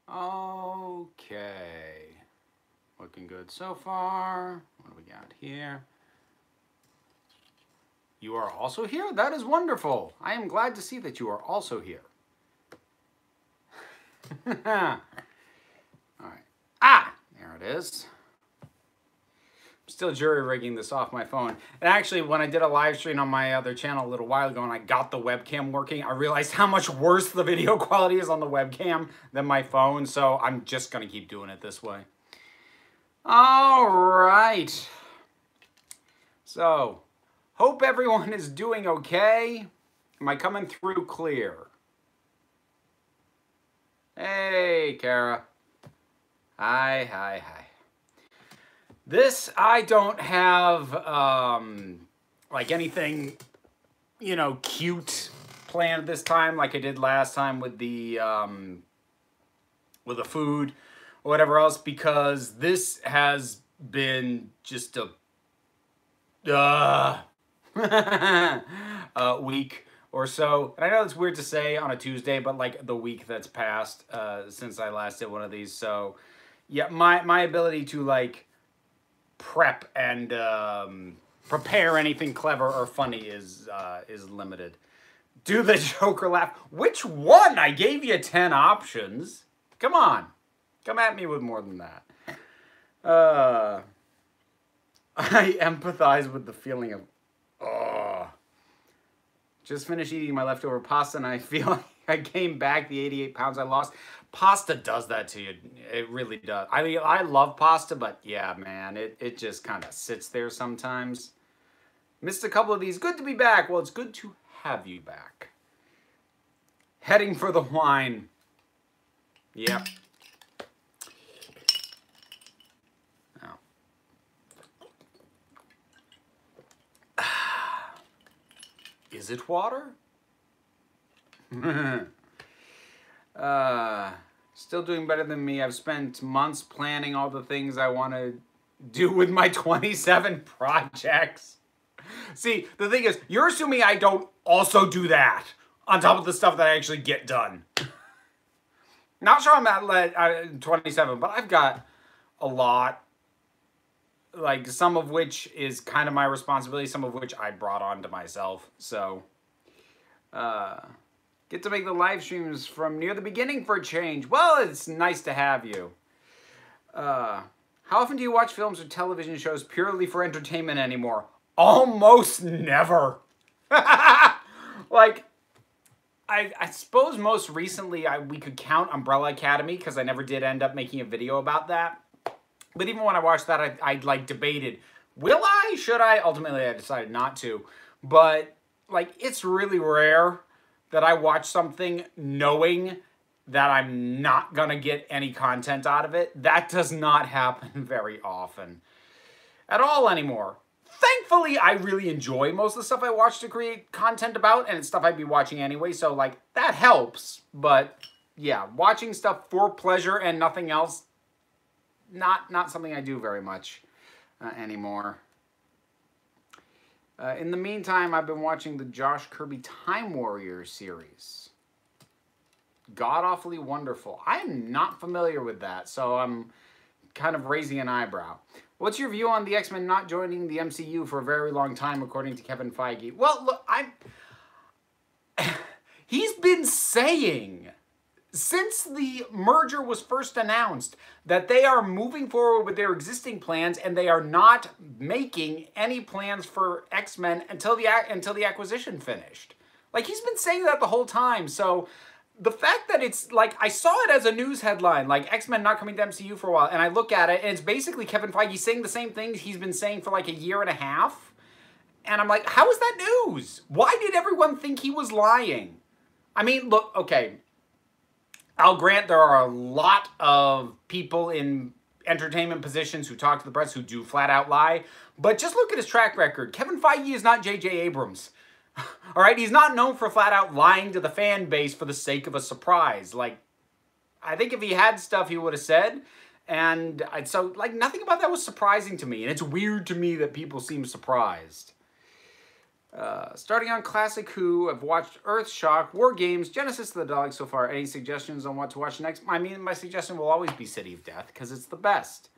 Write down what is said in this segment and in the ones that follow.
Okay. Looking good so far. What do we got here? You are also here? That is wonderful. I am glad to see that you are also here. All right. Ah, there it is. I'm still jury rigging this off my phone. And actually, when I did a live stream on my other channel a little while ago and I got the webcam working, I realized how much worse the video quality is on the webcam than my phone. So I'm just going to keep doing it this way. All right. So, hope everyone is doing okay. Am I coming through clear? Hey, Kara. Hi, hi, hi. This, I don't have, like anything, you know, cute planned this time like I did last time with the food or whatever else, because this has been just a week or so. And I know it's weird to say on a Tuesday, but like the week that's passed since I last did one of these. So yeah, my ability to like prep and prepare anything clever or funny is limited. Do the Joker laugh? Which one? I gave you 10 options. Come on. Come at me with more than that. I empathize with the feeling of, oh. Just finished eating my leftover pasta and I feel like I gained back the 88 pounds I lost. Pasta does that to you. It really does. I mean, I love pasta, but yeah, man, it just kind of sits there sometimes. Missed a couple of these. Good to be back. Well, it's good to have you back. Heading for the wine. Yep. Is it water? Still doing better than me. I've spent months planning all the things I want to do with my 27 projects. See, the thing is, you're assuming I don't also do that on top of the stuff that I actually get done. Not sure I'm at 27, but I've got a lot. Like, some of which is kind of my responsibility, some of which I brought on to myself. So, get to make the live streams from near the beginning for a change. Well, it's nice to have you. How often do you watch films or television shows purely for entertainment anymore? Almost never. Like, I suppose most recently we could count Umbrella Academy because I never did end up making a video about that. But even when I watched that, I like debated, will I? Should I? Ultimately, I decided not to. But like, it's really rare that I watch something knowing that I'm not going to get any content out of it. That does not happen very often at all anymore. Thankfully, I really enjoy most of the stuff I watch to create content about, and it's stuff I'd be watching anyway, so like, that helps. But yeah, watching stuff for pleasure and nothing else, not something I do very much anymore. In the meantime, I've been watching the Josh Kirby Time Warrior series. God-awfully wonderful. I am not familiar with that, so I'm kind of raising an eyebrow. What's your view on the X-Men not joining the MCU for a very long time, according to Kevin Feige? Well, look, he's been saying since the merger was first announced that they are moving forward with their existing plans and they are not making any plans for X-Men until the acquisition finished. Like, he's been saying that the whole time. So the fact that it's like, I saw it as a news headline, like X-Men not coming to MCU for a while, and I look at it and it's basically Kevin Feige saying the same things he's been saying for like a year and a half. And I'm like, how is that news? Why did everyone think he was lying? I mean, look, okay, I'll grant there are a lot of people in entertainment positions who talk to the press who do flat out lie, but just look at his track record. Kevin Feige is not J.J. Abrams. All right, he's not known for flat out lying to the fan base for the sake of a surprise. Like, I think if he had stuff, he would have said. And so, like, nothing about that was surprising to me. And it's weird to me that people seem surprised. Starting on Classic Who, I've watched Earthshock, War Games, Genesis of the Daleks so far. Any suggestions on what to watch next? I mean, my suggestion will always be City of Death, because it's the best.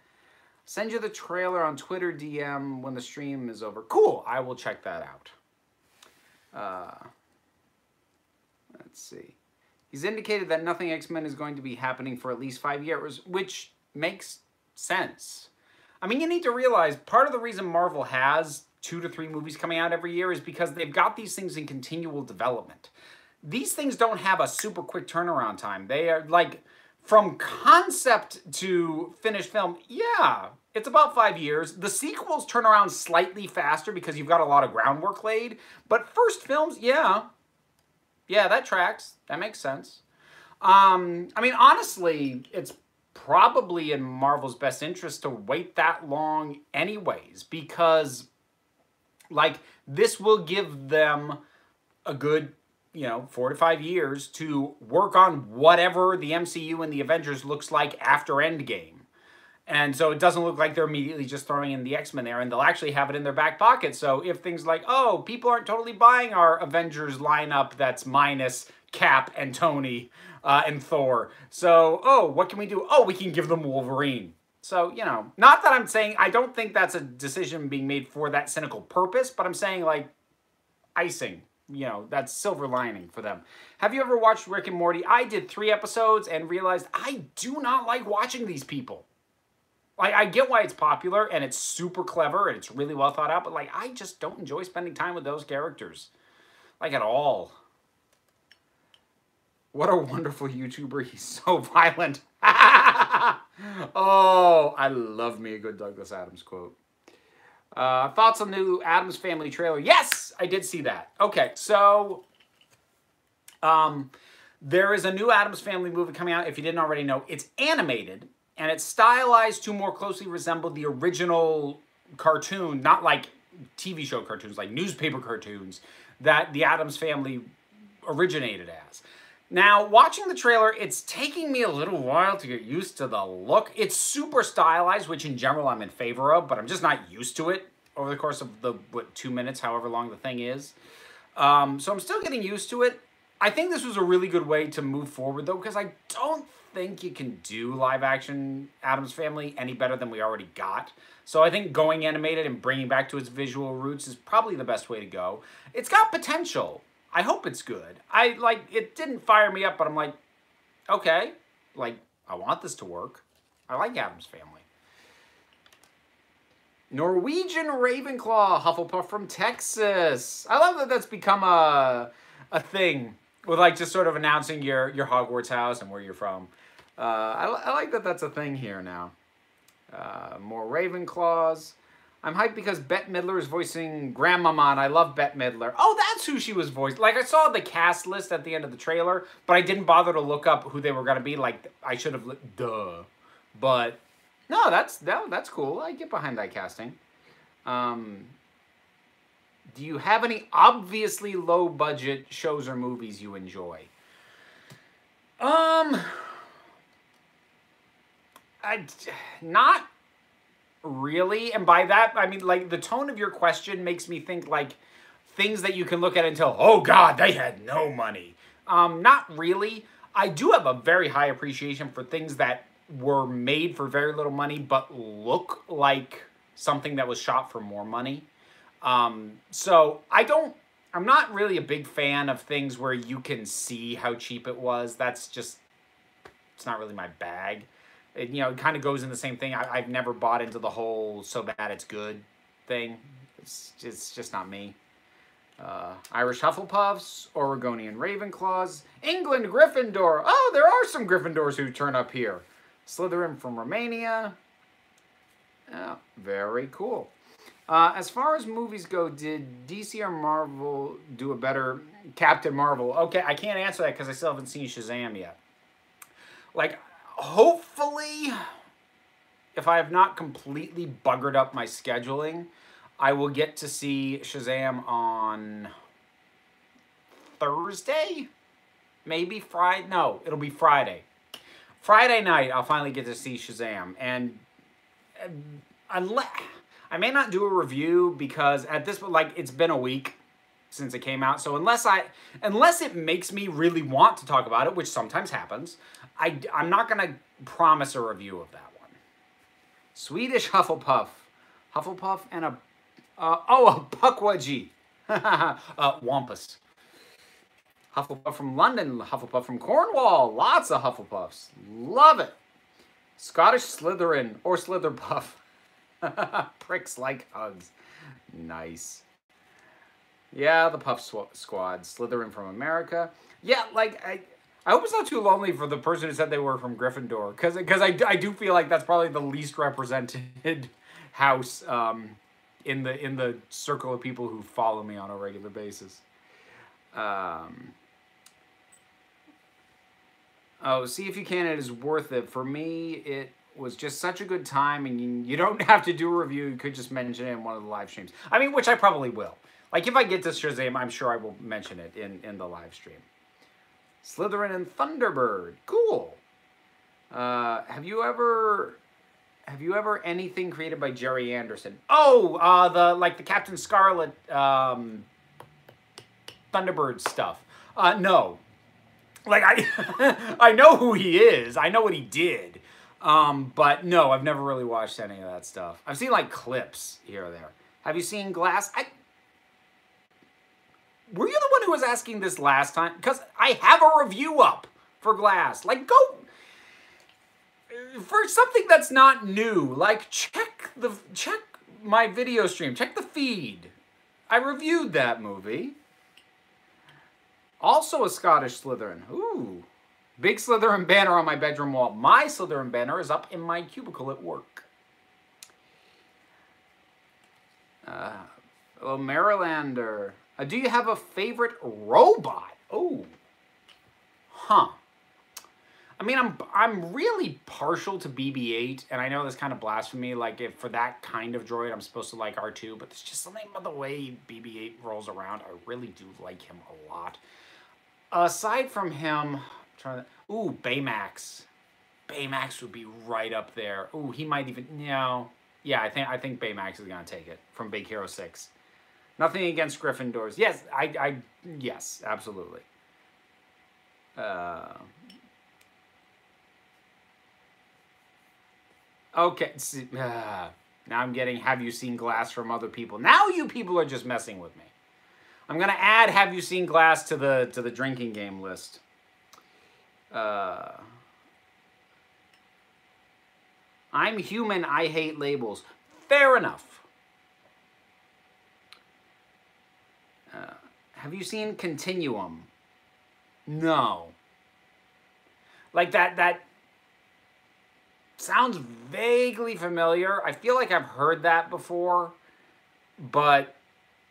Send you the trailer on Twitter DM when the stream is over. Cool, I will check that out. Let's see. He's indicated that nothing X-Men is going to be happening for at least 5 years, which makes sense. I mean, you need to realize part of the reason Marvel has 2 to 3 movies coming out every year is because they've got these things in continual development. These things don't have a super quick turnaround time. They are like, from concept to finished film, yeah, it's about 5 years. The sequels turn around slightly faster because you've got a lot of groundwork laid. But first films, yeah, that tracks. That makes sense. I mean, honestly, it's probably in Marvel's best interest to wait that long anyways, because, like, this will give them a good, 4 to 5 years to work on whatever the MCU and the Avengers looks like after Endgame. And so it doesn't look like they're immediately just throwing in the X-Men there, and they'll actually have it in their back pocket. So if things like, oh, people aren't totally buying our Avengers lineup that's minus Cap and Tony and Thor. So, oh, what can we do? Oh, we can give them Wolverine. So, not that I'm saying, I don't think that's a decision being made for that cynical purpose, but I'm saying, like, icing. That's silver lining for them. Have you ever watched Rick and Morty? I did 3 episodes and realized I do not like watching these people. Like, I get why it's popular and it's super clever and it's really well thought out, but, like, I just don't enjoy spending time with those characters. Like, at all. What a wonderful YouTuber. He's so violent. Oh, I love me a good Douglas Adams quote. Thoughts on the new Addams Family trailer? Yes, I did see that. Okay, so there is a new Addams Family movie coming out. If you didn't already know, it's animated and it's stylized to more closely resemble the original cartoon, not like TV show cartoons, like newspaper cartoons that the Addams Family originated as. Now, watching the trailer, it's taking me a little while to get used to the look. It's super stylized, which in general I'm in favor of, but I'm just not used to it over the course of the, 2 minutes, however long the thing is. So I'm still getting used to it. I think this was a really good way to move forward, though, because I don't think you can do live-action Addams Family any better than we already got. So I think going animated and bringing back to its visual roots is probably the best way to go. It's got potential. I hope it's good. It didn't fire me up, but I'm like, okay, like, I want this to work. I like Addams Family. Norwegian Ravenclaw, Hufflepuff from Texas. I love that that's become a thing with, like, just sort of announcing your Hogwarts house and where you're from. I like that that's a thing here now. More Ravenclaws. I'm hyped because Bette Midler is voicing Grandmama, and I love Bette Midler. Oh, that's who she was voicing. Like, I saw the cast list at the end of the trailer, but I didn't bother to look up who they were going to be. Like, I should have, duh. But, no, that's cool. I get behind that casting. Do you have any obviously low-budget shows or movies you enjoy? Not really, and by that, I mean, like, the tone of your question makes me think, like, things that you can look at and tell, oh, God, they had no money. Not really. I do have a very high appreciation for things that were made for very little money, but look like something that was shot for more money. So, I'm not really a big fan of things where you can see how cheap it was. That's just, it's not really my bag. It, it kind of goes in the same thing. I've never bought into the whole so bad it's good thing. It's just not me. Irish Hufflepuffs, Oregonian Ravenclaws, England Gryffindor. Oh, there are some Gryffindors who turn up here. Slytherin from Romania. Yeah, very cool. As far as movies go, did DC or Marvel do a better Captain Marvel? Okay, I can't answer that because I still haven't seen Shazam yet. Like, hopefully, if I have not completely buggered up my scheduling, I will get to see Shazam on Thursday? Maybe Friday? No, it'll be Friday. Friday night, I'll finally get to see Shazam. And unless, I may not do a review because at this point, like, it's been a week. since it came out. So unless it makes me really want to talk about it, which sometimes happens, I'm not going to promise a review of that one. Swedish Hufflepuff. Hufflepuff and a Puckwudgie. Wampus. Hufflepuff from London, Hufflepuff from Cornwall. Lots of Hufflepuffs. Love it. Scottish Slytherin or Slitherpuff. Pricks like hugs. Nice. Yeah, the Puff Squad. Slytherin from America. Yeah, like, I hope it's not too lonely for the person who said they were from Gryffindor. Because I do feel like that's probably the least represented house in the circle of people who follow me on a regular basis. Oh, See If You Can, it is worth it. For me, it was just such a good time, and you don't have to do a review. You could just mention it in one of the live streams. I mean, which I probably will. Like, if I get to Shazam, I'm sure I will mention it in the live stream. Slytherin and Thunderbird. Cool. Have you ever anything created by Jerry Anderson? Oh, the Captain Scarlet Thunderbird stuff. No. Like, I know who he is. I know what he did. But no, I've never really watched any of that stuff. I've seen, like, clips here or there. Have you seen Glass? Were you the one who was asking this last time? Because I have a review up for Glass. Like, go... For something that's not new, like, check my video stream. Check the feed. I reviewed that movie. Also a Scottish Slytherin. Ooh. Big Slytherin banner on my bedroom wall. My Slytherin banner is up in my cubicle at work. Oh, Marylander. Do you have a favorite robot? Oh. Huh. I mean, I'm really partial to BB-8, and I know that's kind of blasphemy. Like, if for that kind of droid, I'm supposed to like R2, but there's just something about the way BB-8 rolls around. I really do like him a lot. Aside from him, ooh, Baymax. Baymax would be right up there. Ooh, he might even, no. Yeah, I think Baymax is gonna take it from Big Hero 6. Nothing against Gryffindors. Yes, yes, absolutely. Okay, now I'm getting Have You Seen Glass from other people. Now you people are just messing with me. I'm going to add Have You Seen Glass to the drinking game list. I'm human, I hate labels. Fair enough. Have you seen Continuum? No. Like that sounds vaguely familiar. I feel like I've heard that before, but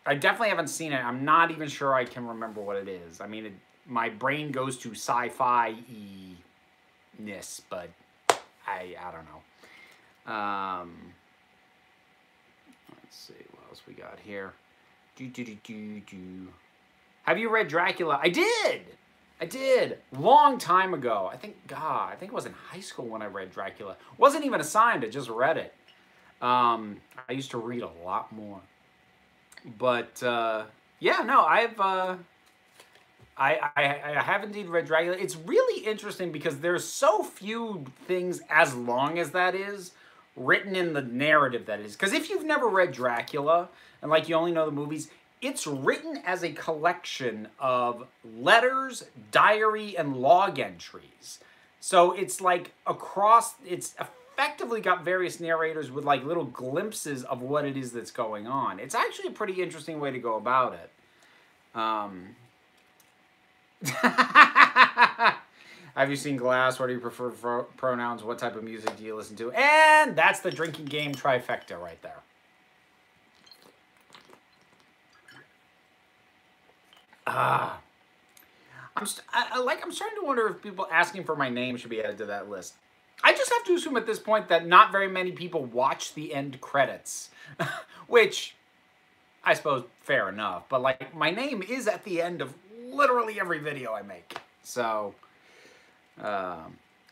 I definitely haven't seen it. I'm not even sure I can remember what it is. I mean, my brain goes to sci-fi-ness, but I don't know. Let's see what else we got here. Have you read Dracula? I did. Long time ago. I think it was in high school when I read Dracula. Wasn't even assigned, I just read it. I used to read a lot more. But, yeah, no, I have indeed read Dracula. It's really interesting because there's so few things, as long as that is, written in the narrative that is. Because if you've never read Dracula, and like you only know the movies, it's written as a collection of letters, diary, and log entries. So it's like it's effectively got various narrators with like little glimpses of what it is that's going on. It's actually a pretty interesting way to go about it. Have you seen Glass? What do you prefer for pronouns? What type of music do you listen to? And that's the drinking game trifecta right there. I'm starting to wonder if people asking for my name should be added to that list. I just have to assume at this point that not very many people watch the end credits, which I suppose fair enough. But like, my name is at the end of literally every video I make. So, are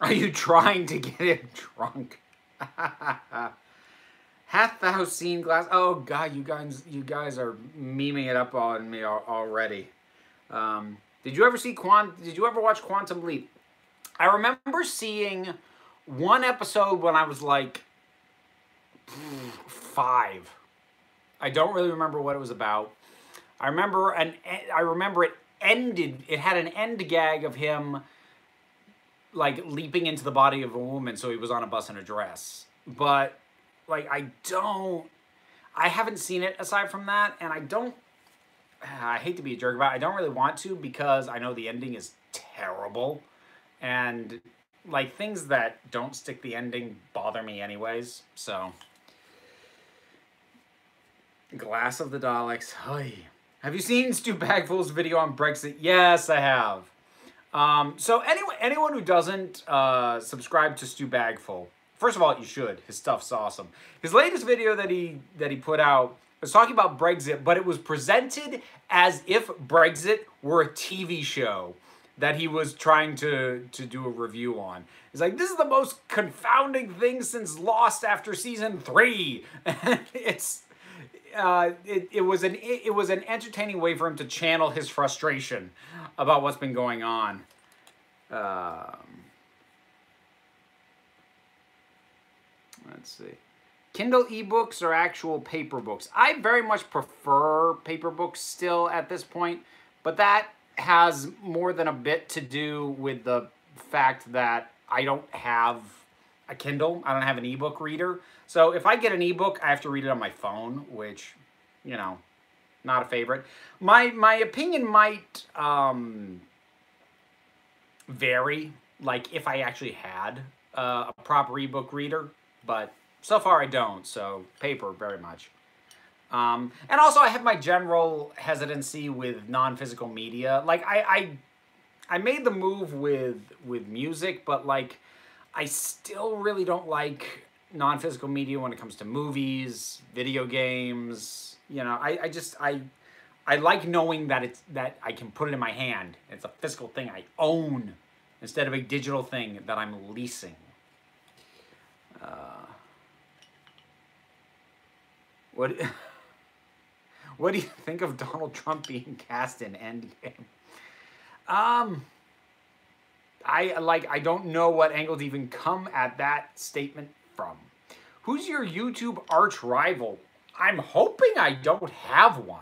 you trying to get him drunk? Hath thou seen glass? Oh God, you guys are memeing it up on me already. Did you ever see Did you ever watch Quantum Leap? I remember seeing one episode when I was like 5. I don't really remember what it was about. I remember it ended. It had an end gag of him like leaping into the body of a woman, so he was on a bus in a dress. But like I haven't seen it aside from that, and I hate to be a jerk about it. I don't really want to because I know the ending is terrible, and like things that don't stick the ending bother me anyways. So, Glass of the Daleks. Oy. Have you seen Stu Bagful's video on Brexit? Yes, I have. So anyone who doesn't subscribe to Stu Bagful, first of all, you should. His stuff's awesome. His latest video that he put out was talking about Brexit, but it was presented as if Brexit were a TV show that he was trying to do a review on. He's like, this is the most confounding thing since Lost after season 3. It was an entertaining way for him to channel his frustration about what's been going on. Let's see. Kindle ebooks or actual paper books? I very much prefer paper books still at this point, but that has more than a bit to do with the fact that I don't have a Kindle. I don't have an ebook reader. So if I get an ebook, I have to read it on my phone, which, you know, not a favorite. My opinion might vary, like if I actually had a proper ebook reader, but so far I don't, so paper very much. And also I have my general hesitancy with non-physical media. Like I made the move with music, but like I still really don't like non-physical media when it comes to movies, video games. You know, I like knowing that that I can put it in my hand. It's a physical thing I own instead of a digital thing that I'm leasing. What do you think of Donald Trump being cast in Endgame? I don't know what angle to even come at that statement from. Who's your YouTube arch rival? I'm hoping I don't have one.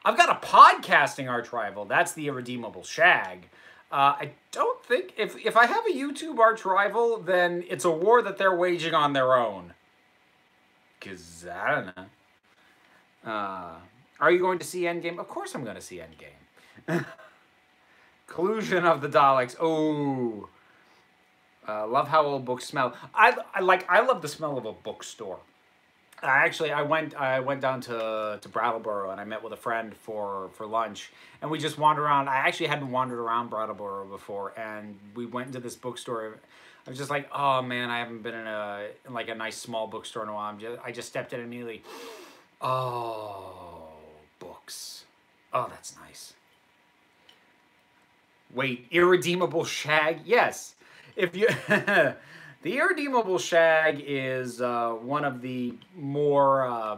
I've got a podcasting arch rival. That's the Irredeemable Shag. I don't think... If I have a YouTube arch rival, then it's a war that they're waging on their own. Because, I don't know. Are you going to see Endgame? Of course I'm going to see Endgame. Collusion of the Daleks. Oh. Love how old books smell. I love the smell of a bookstore. I went down to Brattleboro and I met with a friend for lunch, and we just wandered around. I actually hadn't wandered around Brattleboro before, and we went into this bookstore. I was just like, oh man, I haven't been in a nice small bookstore in a while. I just stepped in immediately. Oh, books. Oh, that's nice. Wait, Irredeemable Shag? Yes. If you the Irredeemable Shag is one of the more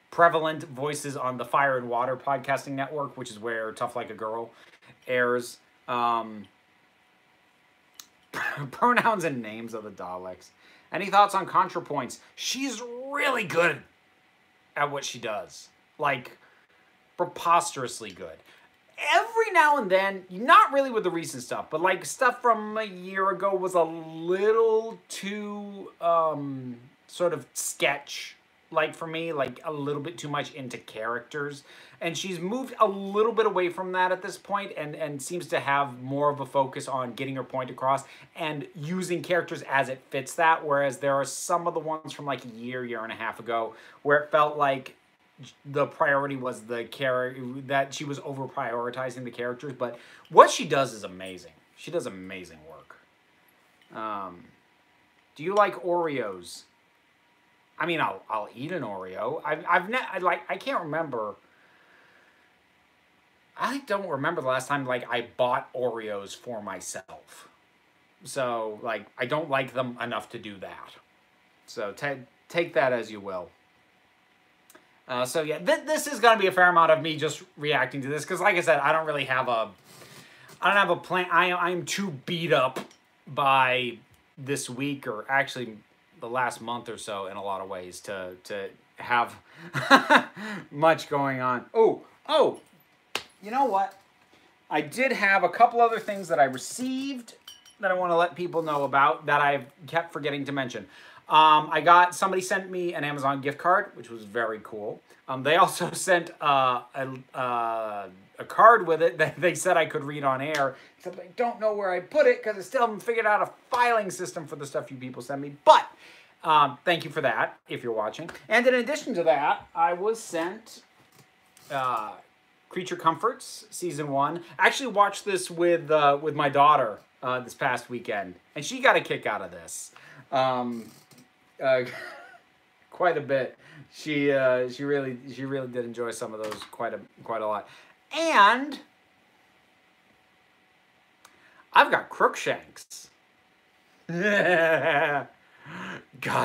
prevalent voices on the Fire and Water podcasting network, which is where Tough Like a Girl airs. Pronouns and names of the Daleks. Any thoughts on ContraPoints? She's really good at what she does. Like, preposterously good. Every now and then, not really with the recent stuff, but like stuff from a year ago was a little too sort of sketch like for me, like a little bit too much into characters, and she's moved a little bit away from that at this point and seems to have more of a focus on getting her point across and using characters as it fits that, whereas there are some of the ones from like a year and a half ago where it felt like the priority was the character, that she was over prioritizing the characters. But what she does is amazing. She does amazing work. Do you like Oreos? I mean, I'll eat an Oreo. I can't remember. I don't remember the last time like I bought Oreos for myself. So like I don't like them enough to do that. So take that as you will. So yeah, this is going to be a fair amount of me just reacting to this because, like I said, I don't have a plan. I'm too beat up by this week, or actually the last month or so, in a lot of ways to have much going on. Oh, you know what? I did have a couple other things that I received that I want to let people know about that I've kept forgetting to mention. Somebody sent me an Amazon gift card, which was very cool. They also sent a card with it that they said I could read on air, except I don't know where I put it because I still haven't figured out a filing system for the stuff you people send me. But thank you for that, if you're watching. And in addition to that, I was sent Creature Comforts Season 1. I actually watched this with my daughter this past weekend, and she got a kick out of this. Quite a bit. She really did enjoy some of those quite a lot. And I've got Crookshanks. God,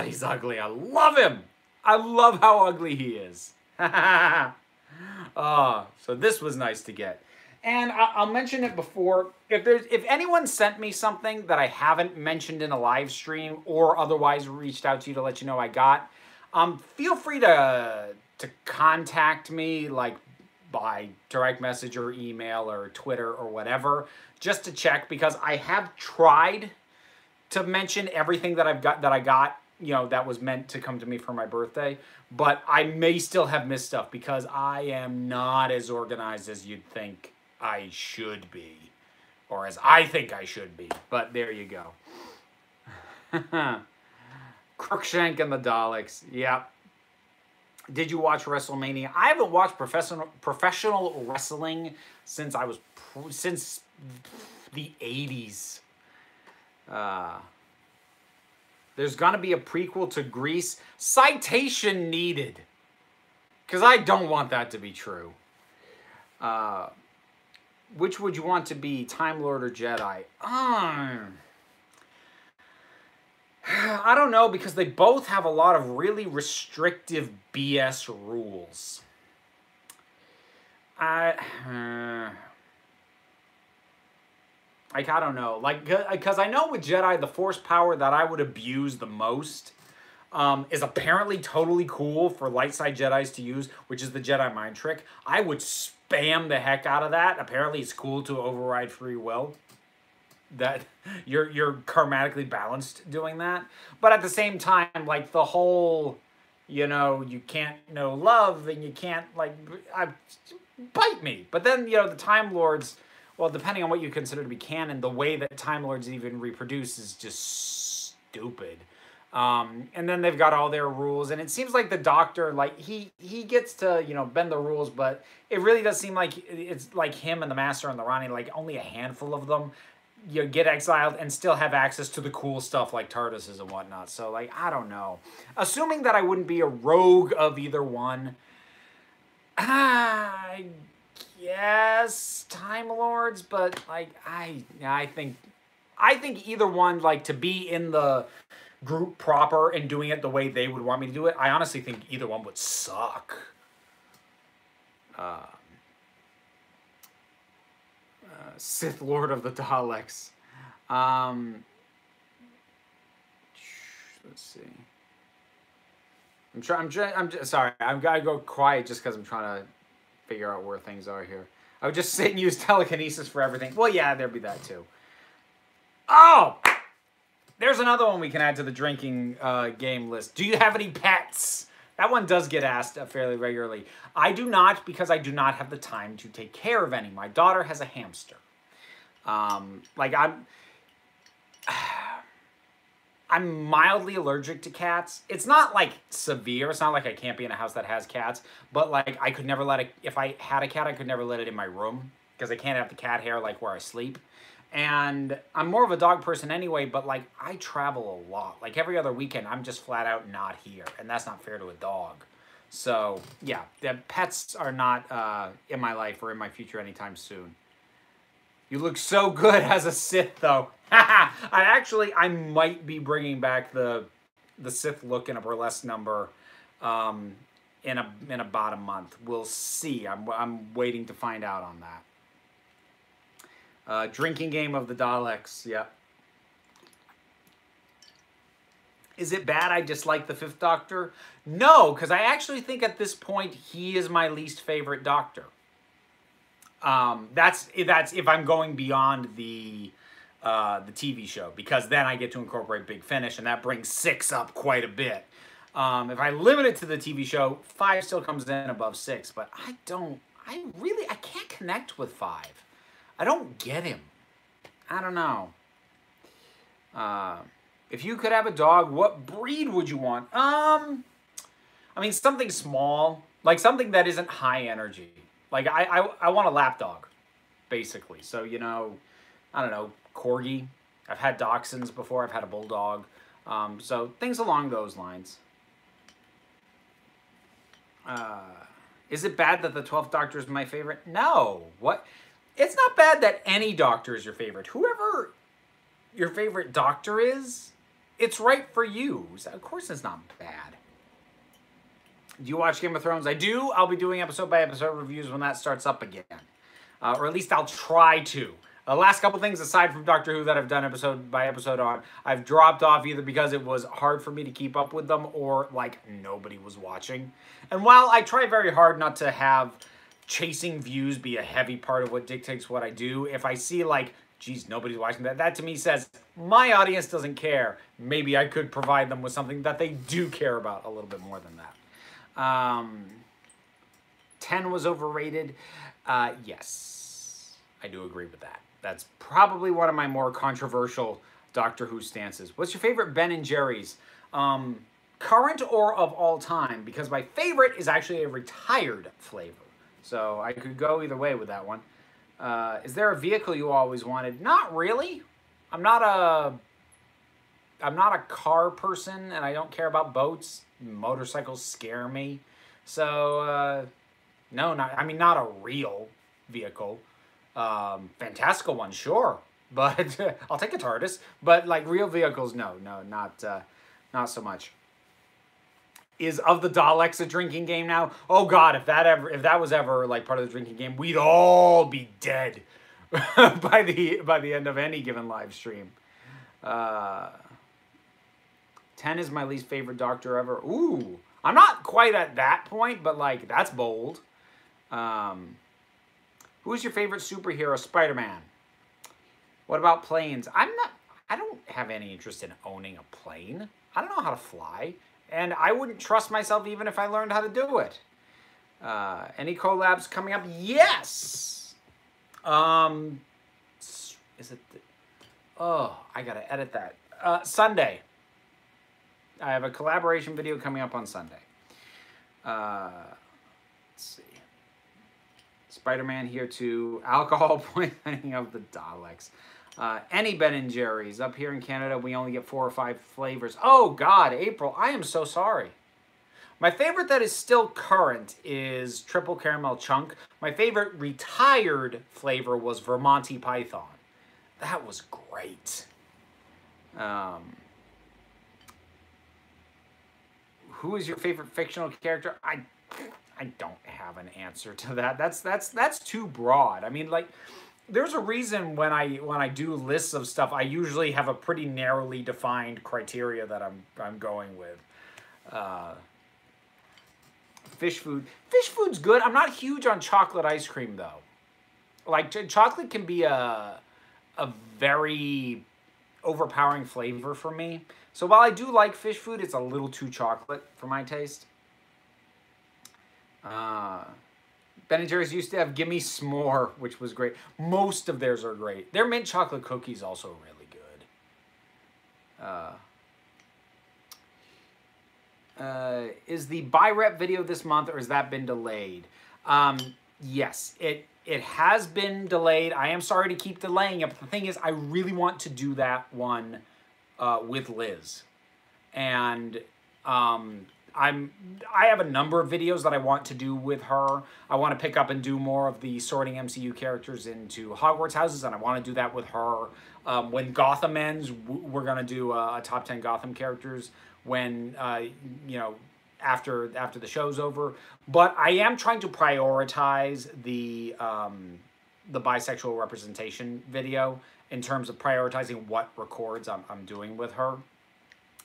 he's ugly. I love him. I love how ugly he is. So this was nice to get. And I'll mention it before. If anyone sent me something that I haven't mentioned in a live stream or otherwise reached out to you to let you know I got, feel free to contact me, like by direct message or email or Twitter or whatever, just to check, because I have tried to mention everything that I got, you know, that was meant to come to me for my birthday, but I may still have missed stuff because I am not as organized as you'd think I should be, or as I think I should be. But there you go. Crookshank and the Daleks. Yep. Did you watch WrestleMania? I haven't watched professional wrestling since since the 80s. There's gonna be a prequel to Grease. Citation needed. Because I don't want that to be true. Which would you want to be, Time Lord or Jedi? I don't know, because they both have a lot of really restrictive BS rules. I don't know. Because I know with Jedi, the Force power that I would abuse the most is apparently totally cool for light side Jedis to use, which is the Jedi mind trick. I would spam the heck out of that. Apparently it's cool to override free will. That you're karmatically balanced doing that. But at the same time, like the whole, you know, you can't know love and you can't, like, bite me. But then, you know, the Time Lords, well, depending on what you consider to be canon, the way that Time Lords even reproduce is just stupid. And then they've got all their rules, and it seems like the Doctor, like, he gets to, you know, bend the rules, but it really does seem like it's like him and the Master and the Rani, like, only a handful of them, you get exiled and still have access to the cool stuff like TARDISes and whatnot. So, like, I don't know. Assuming that I wouldn't be a rogue of either one, I guess Time Lords, but, like, I think either one, like, to be in the group proper and doing it the way they would want me to do it, I honestly think either one would suck. Sith Lord of the Daleks. Let's see. I'm sorry. I've got to go quiet just because I'm trying to figure out where things are here. I would just sit and use telekinesis for everything. Well, yeah, there'd be that too. Oh! There's another one we can add to the drinking game list. Do you have any pets? That one does get asked fairly regularly. I do not, because I do not have the time to take care of any. My daughter has a hamster. Like, I'm mildly allergic to cats. It's not, like, severe. It's not like I can't be in a house that has cats. But, like, I could never let it... If I had a cat, I could never let it in my room. Because I can't have the cat hair, like, where I sleep. And I'm more of a dog person anyway, but, like, I travel a lot. Like, every other weekend, I'm just flat out not here. And that's not fair to a dog. So, yeah, the pets are not in my life or in my future anytime soon. You look so good as a Sith, though. I might be bringing back the Sith look in a burlesque number in about a month. We'll see. I'm waiting to find out on that. Drinking game of the Daleks. Yeah. Is it bad I dislike the Fifth Doctor? No, because I actually think at this point he is my least favorite Doctor. That's if I'm going beyond the TV show, because then I get to incorporate Big Finish, and that brings 6 up quite a bit. If I limit it to the TV show, 5 still comes in above 6, but I can't connect with 5. I don't get him. I don't know. If you could have a dog, what breed would you want? I mean, something small, like something that isn't high energy. Like, I want a lap dog, basically. So, you know, I don't know, corgi. I've had dachshunds before. I've had a bulldog. So, things along those lines. Is it bad that the 12th Doctor is my favorite? No. What? It's not bad that any Doctor is your favorite. Whoever your favorite Doctor is, it's right for you. So of course it's not bad. Do you watch Game of Thrones? I do. I'll be doing episode-by-episode reviews when that starts up again. Or at least I'll try to. The last couple things, aside from Doctor Who, that I've done episode-by-episode on, I've dropped off either because it was hard for me to keep up with them or, like, nobody was watching. And while I try very hard not to have chasing views be a heavy part of what dictates what I do, if I see, like, geez, nobody's watching that, that to me says, my audience doesn't care. Maybe I could provide them with something that they do care about a little bit more than that. 10 was overrated. Yes, I do agree with that. That's probably one of my more controversial Doctor Who stances. What's your favorite Ben and Jerry's? Current or of all time? Because my favorite is actually a retired flavor. So I could go either way with that one. Is there a vehicle you always wanted? Not really. I'm not a car person, and I don't care about boats. Motorcycles scare me. So, no, not a real vehicle. Fantastical one, sure. But I'll take a TARDIS. But, like, real vehicles, no, not so much. Is Of the Daleks a drinking game now? Oh God, if that was ever like part of the drinking game, we'd all be dead by the end of any given live stream. 10 is my least favorite Doctor ever. Ooh, I'm not quite at that point, but like that's bold. Who is your favorite superhero? Spider-Man. What about planes? I don't have any interest in owning a plane. I don't know how to fly. And I wouldn't trust myself even if I learned how to do it. Any collabs coming up? Yes! Is it... Oh, I gotta edit that. Sunday. I have a collaboration video coming up on Sunday. Let's see. Spider-Man here too. Alcohol poisoning of the Daleks. Any Ben & Jerry's. Up here in Canada, we only get 4 or 5 flavors. Oh, God, April, I am so sorry. My favorite that is still current is Triple Caramel Chunk. My favorite retired flavor was Vermonti Python. That was great. Who is your favorite fictional character? I don't have an answer to that. That's too broad. I mean, like... There's a reason when I do lists of stuff, I usually have a pretty narrowly defined criteria that I'm going with. Fish food. Fish food's good. I'm not huge on chocolate ice cream though. Like chocolate can be a very overpowering flavor for me. So while I do like fish food, it's a little too chocolate for my taste. Ben & Jerry's used to have Gimme S'more, which was great. Most of theirs are great. Their mint chocolate cookies also really good. Is the buy rep video this month, or has that been delayed? Yes, it has been delayed. I am sorry to keep delaying it, but the thing is, I really want to do that one with Liz. And I have a number of videos that I want to do with her. I want to pick up and do more of the sorting MCU characters into Hogwarts houses, and I want to do that with her. When Gotham ends, we're going to do a top 10 Gotham characters. When, you know, after the show's over. But I am trying to prioritize the bisexual representation video in terms of prioritizing what records I'm doing with her.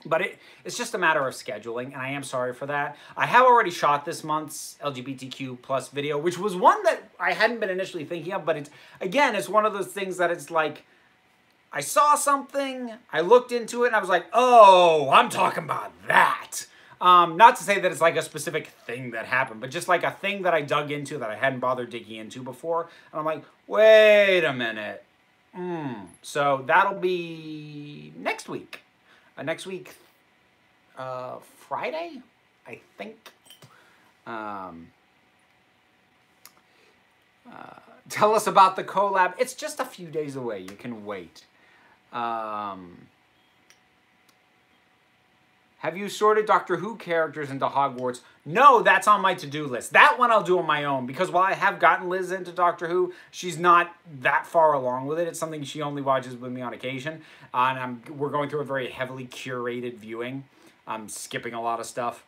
But it's just a matter of scheduling, and I am sorry for that. I have already shot this month's LGBTQ plus video, which was one that I hadn't been initially thinking of, but it's one of those things that it's like, I saw something, I looked into it, and I was like, oh, I'm talking about that. Not to say that it's like a specific thing that happened, but just like a thing that I dug into that I hadn't bothered digging into before. And I'm like, wait a minute. So that'll be next week. Next week, Friday, I think. Tell us about the collab. It's just a few days away. You can wait. Have you sorted Doctor Who characters into Hogwarts? No, that's on my to-do list. That one I'll do on my own, because while I have gotten Liz into Doctor Who, she's not that far along with it. It's something she only watches with me on occasion. And we're going through a very heavily curated viewing. I'm skipping a lot of stuff.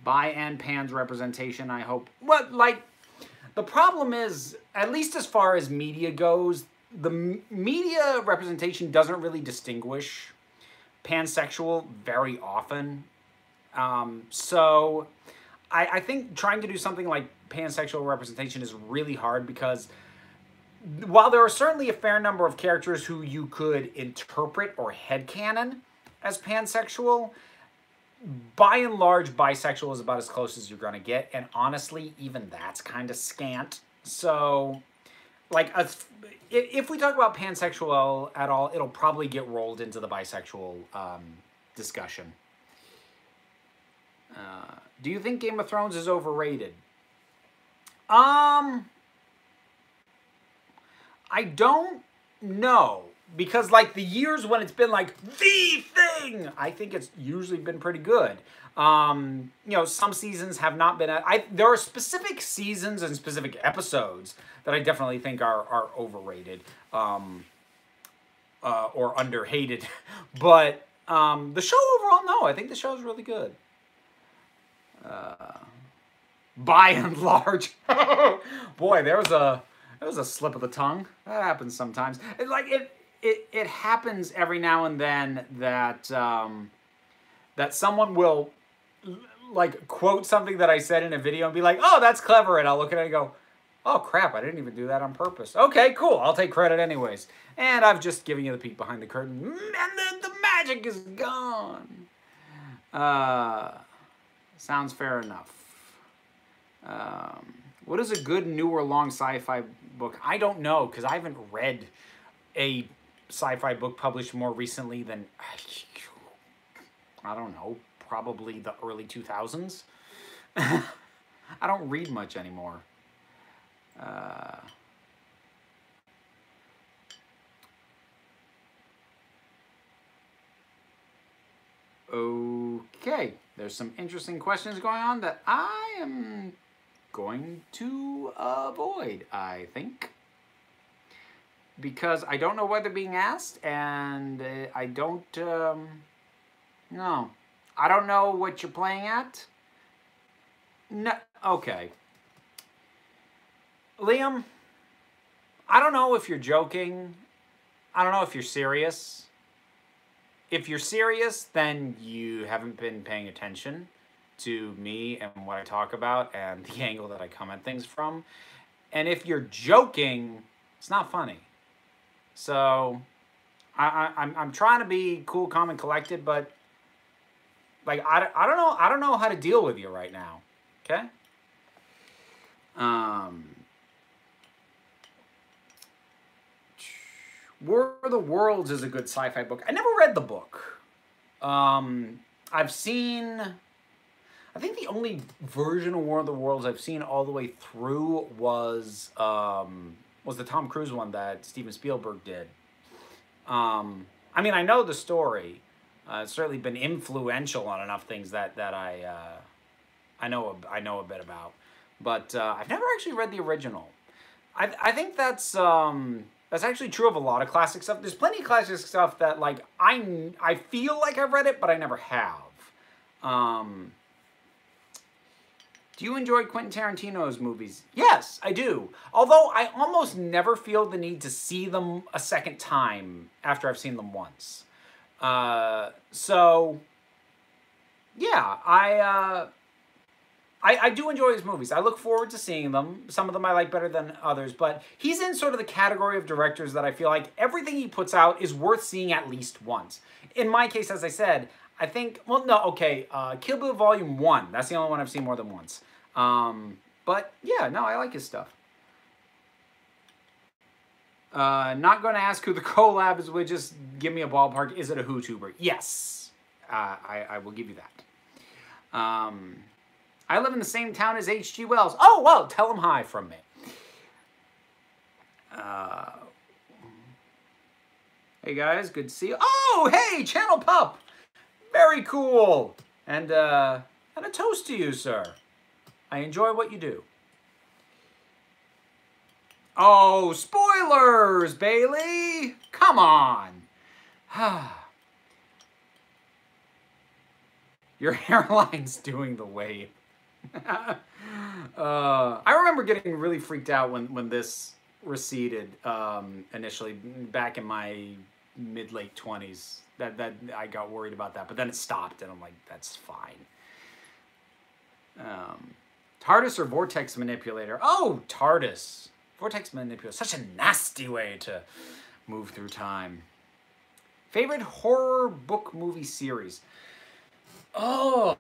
Bi and Pan's representation, I hope. Well, like, the problem is, at least as far as media goes, the media representation doesn't really distinguish pansexual very often. So I think trying to do something like pansexual representation is really hard, because while there are certainly a fair number of characters who you could interpret or headcanon as pansexual, by and large, bisexual is about as close as you're going to get. And honestly, even that's kind of scant. So, like, if we talk about pansexual at all, it'll probably get rolled into the bisexual discussion. Do you think Game of Thrones is overrated? I don't know. Because, like, the years when it's been, like, the thing, I think it's usually been pretty good. You know, some seasons have not been... there are specific seasons and specific episodes that I definitely think are overrated or underhated. But the show overall, no. I think the show is really good. By and large. Boy, there was a slip of the tongue. That happens sometimes. It happens every now and then that that someone will like quote something that I said in a video and be like, "Oh, that's clever," and I'll look at it and go, "Oh crap, I didn't even do that on purpose." Okay, cool. I'll take credit anyways. And I've just given you the peek behind the curtain, and the magic is gone. Sounds fair enough. What is a good new or long sci-fi book? I don't know, because I haven't read a sci-fi book published more recently than, I don't know, probably the early 2000s. I don't read much anymore. Okay, there's some interesting questions going on that I am going to avoid, I think. Because I don't know what they're being asked, and I don't, no. I don't know what you're playing at. No, okay. Liam, I don't know if you're joking. I don't know if you're serious. If you're serious, then you haven't been paying attention to me and what I talk about and the angle that I come at things from. And if you're joking, it's not funny. So I'm trying to be cool, calm, and collected, but like I don't know how to deal with you right now. Okay? War of the Worlds is a good sci-fi book. I never read the book. I've seen... I think the only version of War of the Worlds I've seen all the way through was the Tom Cruise one that Steven Spielberg did. I mean, I know the story. It's certainly been influential on enough things that I know a bit about. But I've never actually read the original. I think that's That's actually true of a lot of classic stuff. There's plenty of classic stuff that, like, I feel like I've read it, but I never have. Do you enjoy Quentin Tarantino's movies? Yes, I do. Although I almost never feel the need to see them a second time after I've seen them once. So, yeah, I do enjoy his movies. I look forward to seeing them. Some of them I like better than others, but he's in sort of the category of directors that I feel like everything he puts out is worth seeing at least once. In my case, as I said, I think, well, no, okay, Kill Bill Volume 1. That's the only one I've seen more than once. But, yeah, no, I like his stuff. Not going to ask who the collab is with, just give me a ballpark. Is it a YouTuber? Yes, I will give you that. I live in the same town as H.G. Wells. Oh, well, tell him hi from me. Hey, guys, good to see you. Oh, hey, Channel Pup. Very cool. And a toast to you, sir. I enjoy what you do. Oh, spoilers, Bailey. Come on. Your hairline's doing the wave. I remember getting really freaked out when this receded initially, back in my mid-late 20s. That I got worried about that, but then it stopped, and I'm like, that's fine. TARDIS or Vortex Manipulator? Oh, TARDIS. Vortex Manipulator. Such a nasty way to move through time. Favorite horror book movie series? Oh,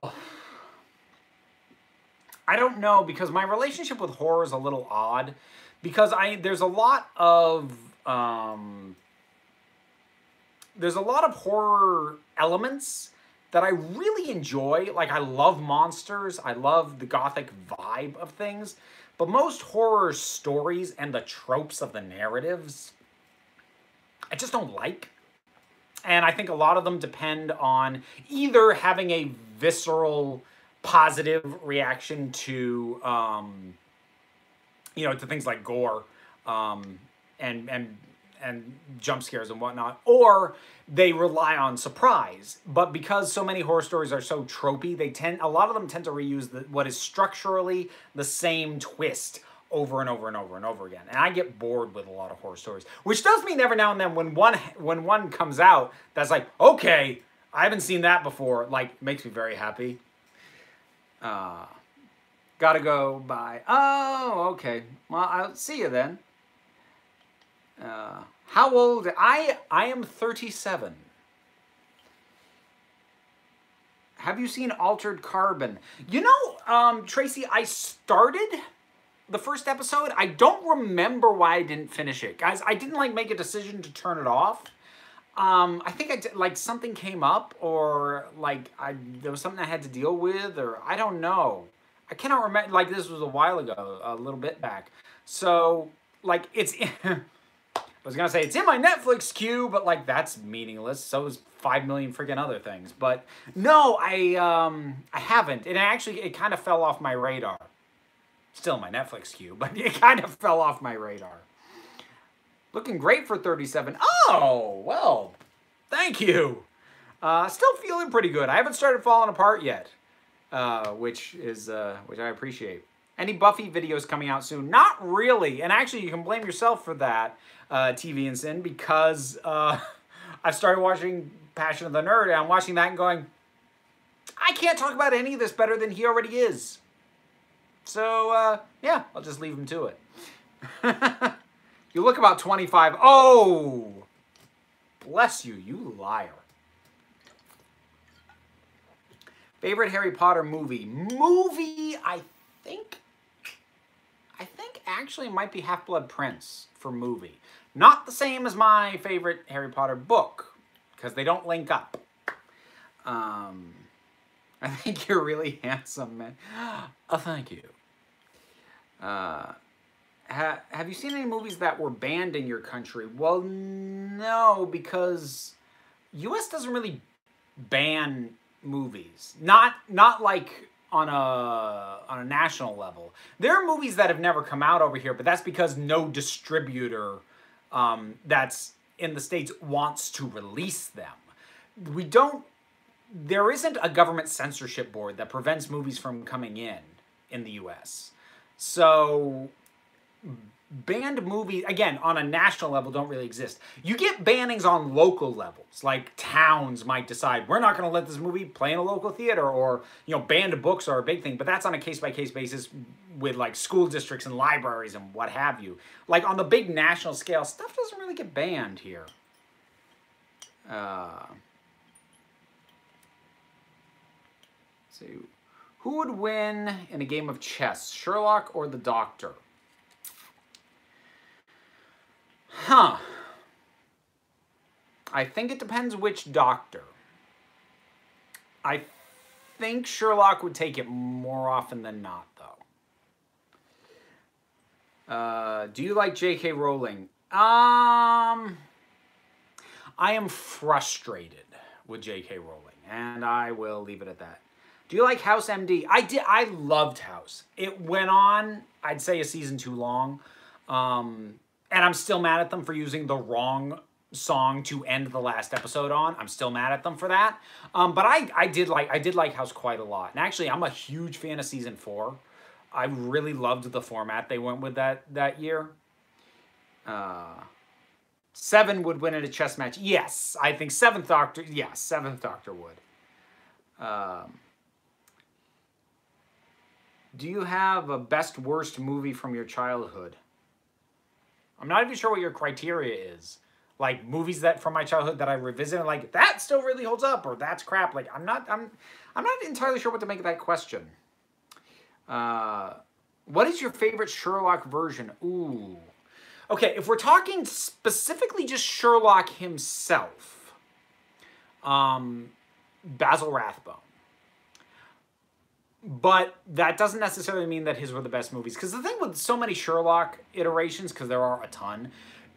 I don't know, because my relationship with horror is a little odd, because there's a lot of horror elements that I really enjoy. Like, I love monsters, I love the gothic vibe of things, but most horror stories and the tropes of the narratives, I just don't like. And I think a lot of them depend on either having a visceral, positive reaction to, to things like gore, and jump scares and whatnot, or they rely on surprise. But because so many horror stories are so tropey, a lot of them tend to reuse what is structurally the same twist over and over and over and over again. And I get bored with a lot of horror stories, which does mean every now and then when one comes out that's like, okay, I haven't seen that before, like, makes me very happy. Gotta go, bye. Oh, okay. Well, I'll see you then. How old? I am 37. Have you seen Altered Carbon? You know, Tracy, I started the first episode. I don't remember why I didn't finish it. Guys, I didn't, like, make a decision to turn it off. I think I did, like, something came up, or, like, there was something I had to deal with, or I don't know. I cannot remember. Like, this was a while ago, a little bit back. So, like, it's I was gonna say it's in my Netflix queue, but, like, that's meaningless. So is 5 million freaking other things. But no, I haven't. And it kind of fell off my radar. Still in my Netflix queue, but it kind of fell off my radar. Looking great for 37. Oh, well, thank you. Still feeling pretty good. I haven't started falling apart yet, which I appreciate. Any Buffy videos coming out soon? Not really. And actually, you can blame yourself for that, TV and Sin, because I started watching Passion of the Nerd, and I'm watching that and going, I can't talk about any of this better than he already is. So, yeah, I'll just leave him to it. You look about 25. Oh! Bless you, you liar. Favorite Harry Potter movie? I think actually it might be Half-Blood Prince for movie. Not the same as my favorite Harry Potter book, because they don't link up. I think you're really handsome, man. Oh, thank you. Have you seen any movies that were banned in your country? Well, no, because U.S. doesn't really ban movies. Not like on a national level. There are movies that have never come out over here, but that's because no distributor that's in the States wants to release them. There isn't a government censorship board that prevents movies from coming in the US. So banned movies, again, on a national level, don't really exist. You get bannings on local levels. Like towns might decide, we're not going to let this movie play in a local theater, or, banned books are a big thing. But that's on a case-by-case basis with, like, school districts and libraries and what have you. Like, on the big national scale, stuff doesn't really get banned here. So, who would win in a game of chess, Sherlock or the Doctor? Huh. I think it depends which Doctor. I think Sherlock would take it more often than not, though. Do you like J.K. Rowling? I am frustrated with J.K. Rowling, and I will leave it at that. Do you like House MD? I loved House. It went on, I'd say, a season too long. And I'm still mad at them for using the wrong song to end the last episode on. I'm still mad at them for that. But I did like House quite a lot. And actually, I'm a huge fan of season 4. I really loved the format they went with that year. 7 would win in a chess match. Yes, I think 7th Doctor. Yeah, 7th Doctor would. Do you have a best worst movie from your childhood? I'm not even sure what your criteria is. Like, movies that from my childhood that I revisit and like, that still really holds up, or that's crap. Like, I'm not entirely sure what to make of that question. What is your favorite Sherlock version? Ooh. Okay, if we're talking specifically just Sherlock himself, Basil Rathbone. But that doesn't necessarily mean that his were the best movies. Because the thing with so many Sherlock iterations, because there are a ton,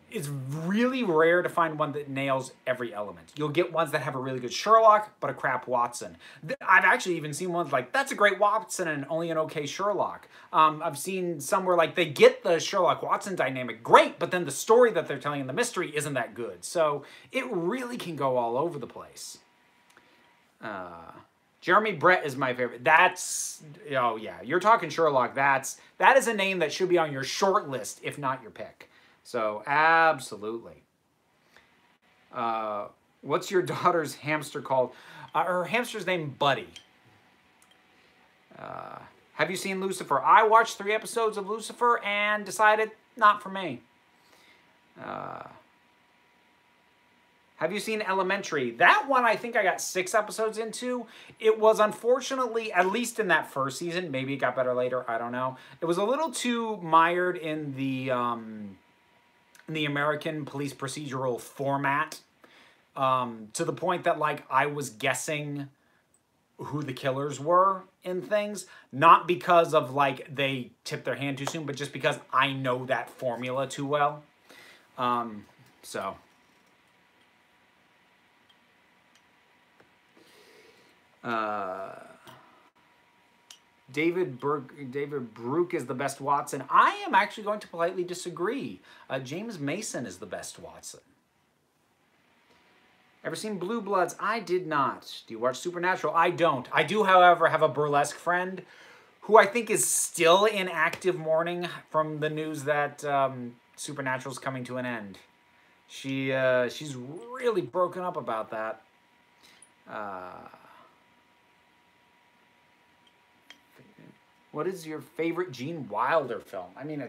it's really rare to find one that nails every element. You'll get ones that have a really good Sherlock, but a crap Watson. I've actually even seen ones like, that's a great Watson and only an okay Sherlock. I've seen some where, like, they get the Sherlock-Watson dynamic great, but then the story that they're telling in the mystery isn't that good. So it really can go all over the place. Jeremy Brett is my favorite. Oh yeah, you're talking Sherlock. That is a name that should be on your short list, if not your pick. So, absolutely. What's your daughter's hamster called? Her hamster's named Buddy. Have you seen Lucifer? I watched 3 episodes of Lucifer and decided not for me. Have you seen Elementary? That one, I think I got 6 episodes into. It was unfortunately, at least in that first season, maybe it got better later, I don't know. It was a little too mired in the American police procedural format, to the point that, like, I was guessing who the killers were in things. Not because of, like, they tipped their hand too soon, but just because I know that formula too well. So... David Brooke is the best Watson. I am actually going to politely disagree. James Mason is the best Watson. Ever seen Blue Bloods? I did not. Do you watch Supernatural? I don't. I do, however, have a burlesque friend who I think is still in active mourning from the news that Supernatural's coming to an end. She's really broken up about that. What is your favorite Gene Wilder film? I mean,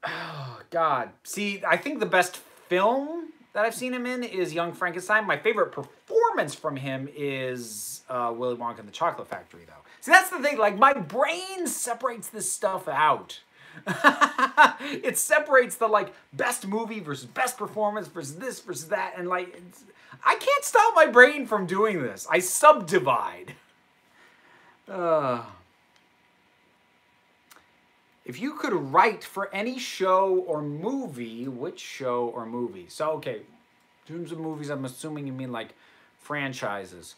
oh, God. See, I think the best film that I've seen him in is Young Frankenstein. My favorite performance from him is Willy Wonka and the Chocolate Factory, though. See, that's the thing. Like, my brain separates this stuff out. It separates the, like, best movie versus best performance versus this versus that. And, like, I can't stop my brain from doing this. I subdivide. If you could write for any show or movie, which show or movie? So, okay, in terms of movies, I'm assuming you mean, like, franchises.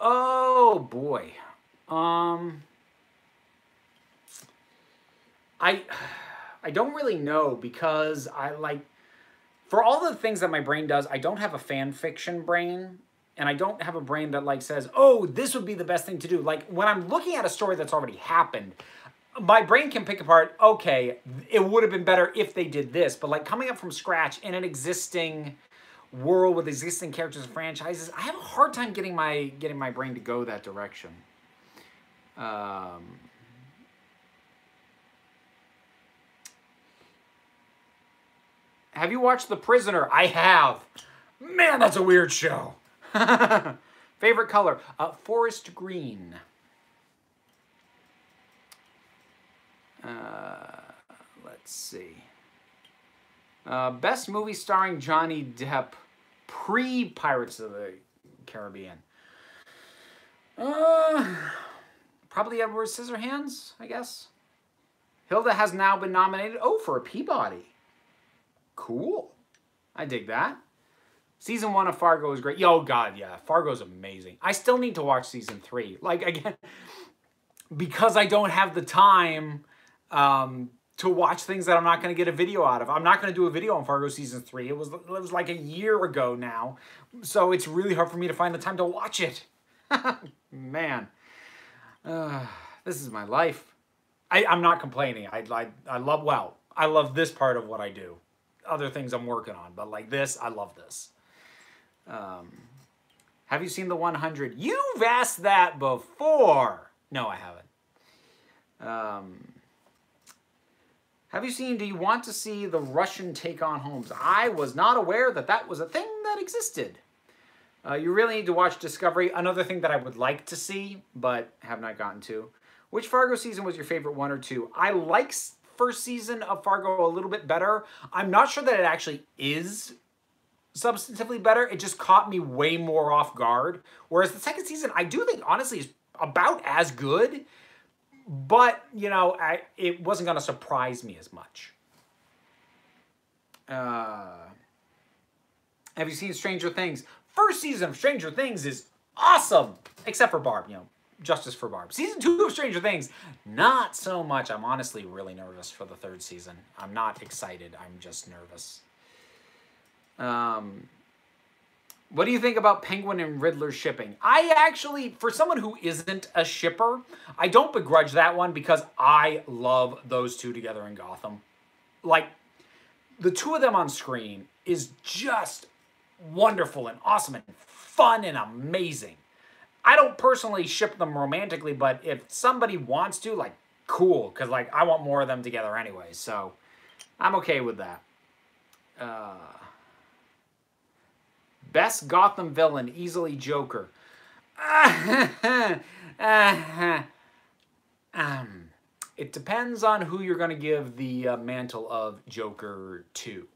Oh, boy. I I don't really know because for all the things that my brain does, I don't have a fan fiction brain. And I don't have a brain that like says, oh, this would be the best thing to do. Like when I'm looking at a story that's already happened, my brain can pick apart, okay, it would have been better if they did this. But like coming up from scratch in an existing world with existing characters and franchises, I have a hard time getting my brain to go that direction. Have you watched The Prisoner? I have. Man, that's a weird show. Favorite color? Forest green. Let's see. Best movie starring Johnny Depp pre-Pirates of the Caribbean. Probably Edward Scissorhands, I guess. Hilda has now been nominated, for a Peabody. Cool. I dig that. Season 1 of Fargo is great. Oh, God, yeah. Fargo's amazing. I still need to watch Season 3. Like, again, because I don't have the time to watch things that I'm not going to get a video out of. I'm not going to do a video on Fargo Season 3. It was like a year ago now. So it's really hard for me to find the time to watch it. Man. This is my life. I'm not complaining. I love this part of what I do. Other things I'm working on. But like this, I love this. Have you seen The 100? You've asked that before. No, I haven't. Have you seen, do you want to see the Russian take on Holmes? I was not aware that that was a thing that existed. You really need to watch Discovery. Another thing that I would like to see, but have not gotten to. Which Fargo season was your favorite, 1 or 2? I like first season of Fargo a little bit better. I'm not sure that it actually is substantively better. It just caught me way more off guard. Whereas the second season, I do think, honestly, is about as good. But, you know, it wasn't going to surprise me as much. Have you seen Stranger Things? First season of Stranger Things is awesome. Except for Barb, you know, justice for Barb. Season 2 of Stranger Things, not so much. I'm honestly really nervous for the 3rd season. I'm not excited. I'm just nervous. What do you think about Penguin and Riddler shipping? I actually, for someone who isn't a shipper, I don't begrudge that one because I love those two together in Gotham. Like, the two of them on screen is just wonderful and awesome and fun and amazing. I don't personally ship them romantically, but if somebody wants to, like, cool, because, like, I want more of them together anyway, so I'm okay with that. Best Gotham villain, easily Joker. It depends on who you're going to give the mantle of Joker to.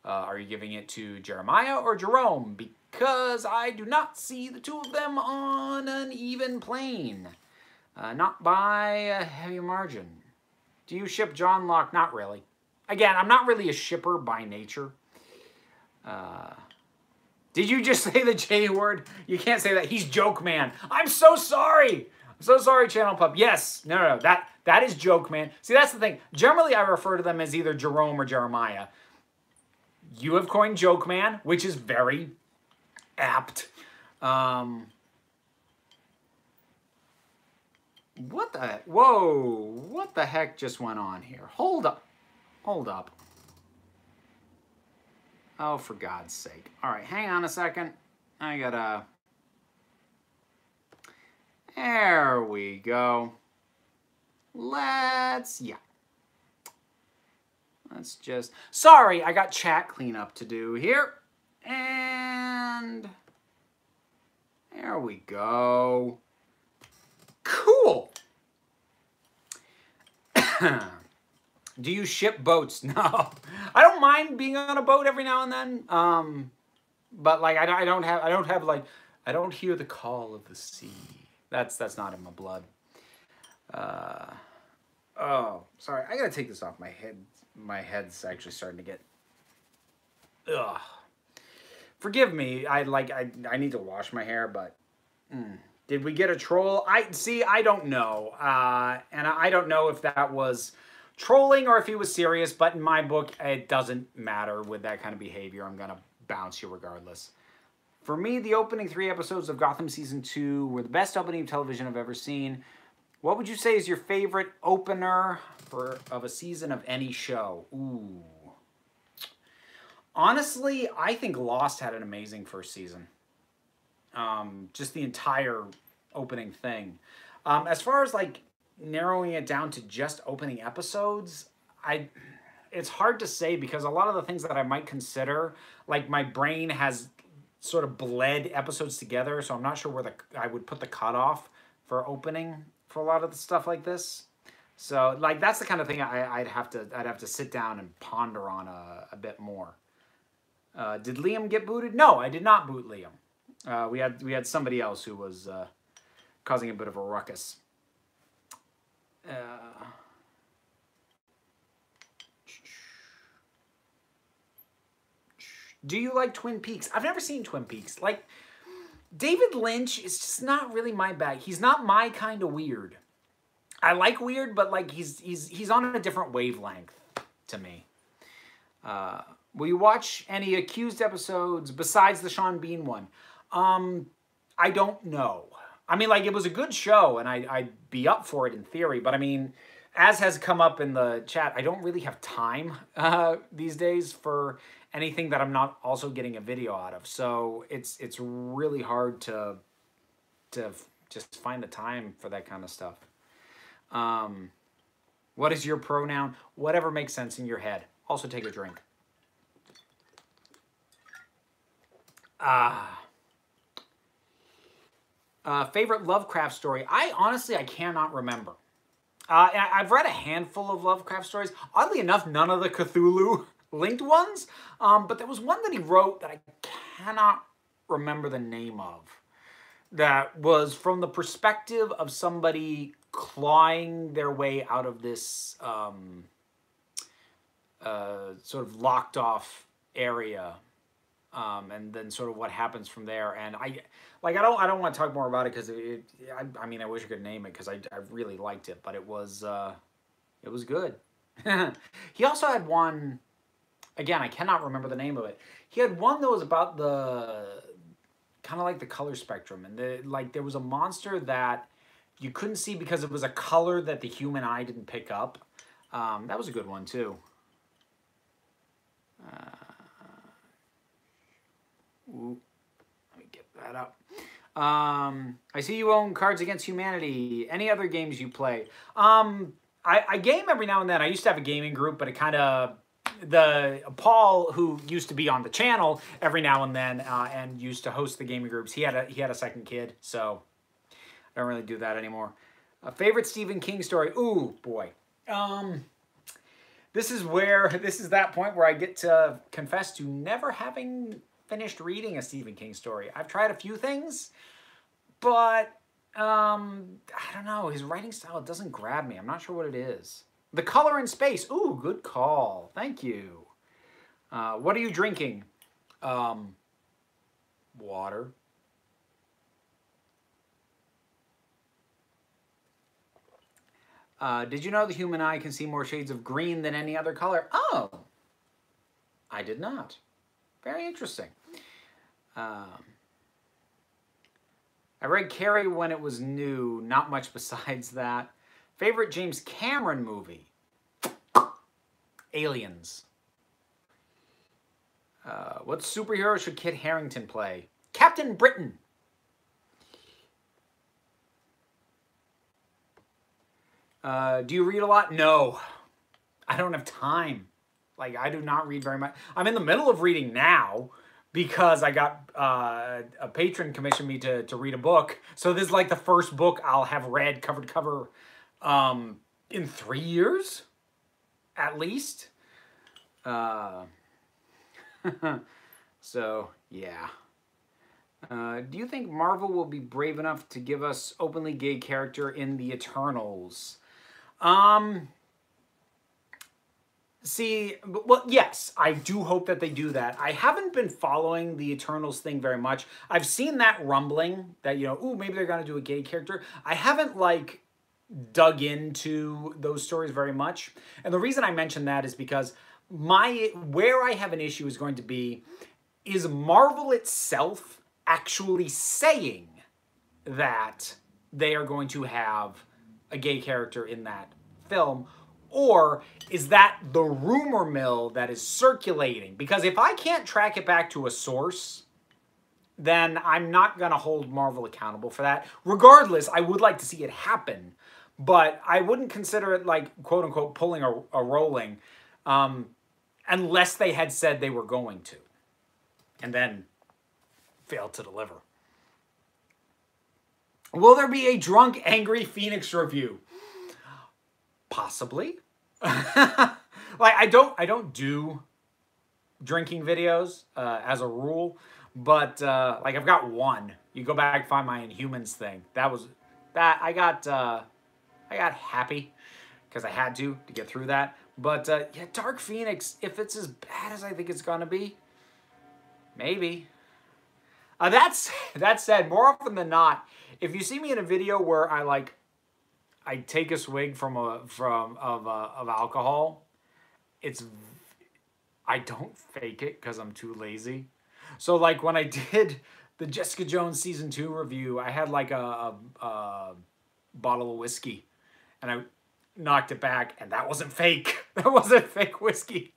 Are you giving it to Jeremiah or Jerome? Because I do not see the two of them on an even plane. Not by a heavy margin. Do you ship John Locke? Not really. Again, I'm not really a shipper by nature. Did you just say the J word? You can't say that. He's Joke Man. I'm so sorry. I'm so sorry, Channel Pup. Yes. No. That is Joke Man. See, that's the thing. Generally, I refer to them as either Jerome or Jeremiah. You have coined Joke Man, which is very apt. What the... Whoa. What the heck just went on here? Hold up. Hold up. Oh, for God's sake. All right, hang on a second. I gotta... There we go. Let's just... Sorry, I got chat cleanup to do here. And... There we go. Cool. Do you ship boats? No, I don't mind being on a boat every now and then. But like I don't hear the call of the sea. That's not in my blood. Oh, sorry. I gotta take this off my head. My head's actually starting to get. Ugh. Forgive me. I need to wash my hair, but. Did we get a troll? I don't know. And I don't know if that was trolling or if he was serious, but in my book, it doesn't matter with that kind of behavior. I'm going to bounce you regardless. For me, the opening 3 episodes of Gotham Season 2 were the best opening of television I've ever seen. What would you say is your favorite opener of a season of any show? Ooh. Honestly, I think Lost had an amazing first season. Just the entire opening thing. As far as like narrowing it down to just opening episodes, it's hard to say because a lot of the things that I might consider, like my brain has sort of bled episodes together, so I'm not sure where I would put the cutoff for opening for a lot of the stuff like this. So like that's the kind of thing I'd have to sit down and ponder on a bit more. Did Liam get booted? No, I did not boot Liam. We had somebody else who was causing a bit of a ruckus. Do you like Twin Peaks? I've never seen Twin Peaks. Like, David Lynch is just not really my bag. He's not my kind of weird. I like weird, but like he's on a different wavelength to me. Will you watch any Accused episodes besides the Sean Bean one? I don't know. I mean, like, it was a good show, and I'd be up for it in theory, but I mean, as has come up in the chat, I don't really have time these days for anything that I'm not also getting a video out of. So it's really hard to just find the time for that kind of stuff. What is your pronoun? Whatever makes sense in your head. Also take a drink. Favorite Lovecraft story? I cannot remember. I've read a handful of Lovecraft stories. Oddly enough, none of the Cthulhu-linked ones. But there was one that he wrote that I cannot remember the name of. That was from the perspective of somebody clawing their way out of this sort of locked off area. And then sort of what happens from there. And I don't want to talk more about it because I mean, I wish I could name it because I really liked it, but it was good. He also had one, again, I cannot remember the name of it. He had one that was about the, kind of like the color spectrum. And there was a monster that you couldn't see because it was a color that the human eye didn't pick up. That was a good one too. Ooh, let me get that up. I see you own Cards Against Humanity. Any other games you play? I game every now and then. I used to have a gaming group, but it kind of... Paul, who used to be on the channel every now and then and used to host the gaming groups, he had a second kid, so I don't really do that anymore. Favorite Stephen King story? Ooh, boy. This is that point where I get to confess to never having finished reading a Stephen King story. I've tried a few things, but I don't know. His writing style doesn't grab me. I'm not sure what it is. The Color in Space. Ooh, good call. Thank you. What are you drinking? Water. Did you know the human eye can see more shades of green than any other color? Oh, I did not. Very interesting. I read Carrie when it was new. Not much besides that. Favorite James Cameron movie? Aliens. What superhero should Kit Harington play? Captain Britain. Do you read a lot? No. I don't have time. Like, I do not read very much. I'm in the middle of reading now because I got a patron commissioned me to read a book. So this is like the first book I'll have read cover to cover in 3 years, at least. So, yeah. Do you think Marvel will be brave enough to give us openly gay character in the Eternals? See, well, yes, I do hope that they do that. I haven't been following the Eternals thing very much. I've seen that rumbling that, you know, ooh, maybe they're going to do a gay character. I haven't, like, dug into those stories very much. And the reason I mention that is because where I have an issue is going to be, is Marvel itself actually saying that they are going to have a gay character in that film? Or is that the rumor mill that is circulating? Because if I can't track it back to a source, then I'm not going to hold Marvel accountable for that. Regardless, I would like to see it happen, but I wouldn't consider it like, quote unquote, pulling a rolling, unless they had said they were going to, and then failed to deliver. Will there be a drunk, angry Phoenix review? Possibly. Like, I don't do drinking videos as a rule, but like, I've got one. You go back and find my Inhumans thing. I got happy because I had to get through that. But yeah, Dark Phoenix, if it's as bad as I think it's gonna be, maybe. That said, more often than not, if you see me in a video where I take a swig of alcohol, I don't fake it because I'm too lazy. So like when I did the Jessica Jones season 2 review, I had like a bottle of whiskey, and I knocked it back, and that wasn't fake. That wasn't fake whiskey.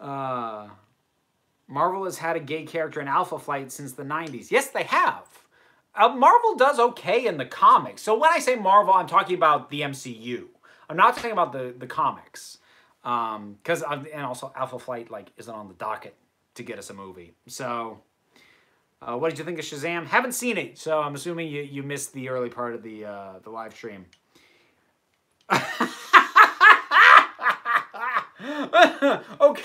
Marvel has had a gay character in Alpha Flight since the 90s. Yes, they have. Marvel does okay in the comics. So when I say Marvel, I'm talking about the MCU. I'm not talking about the comics. And also Alpha Flight isn't on the docket to get us a movie. So what did you think of Shazam? Haven't seen it, so I'm assuming you missed the early part of the live stream. Okay.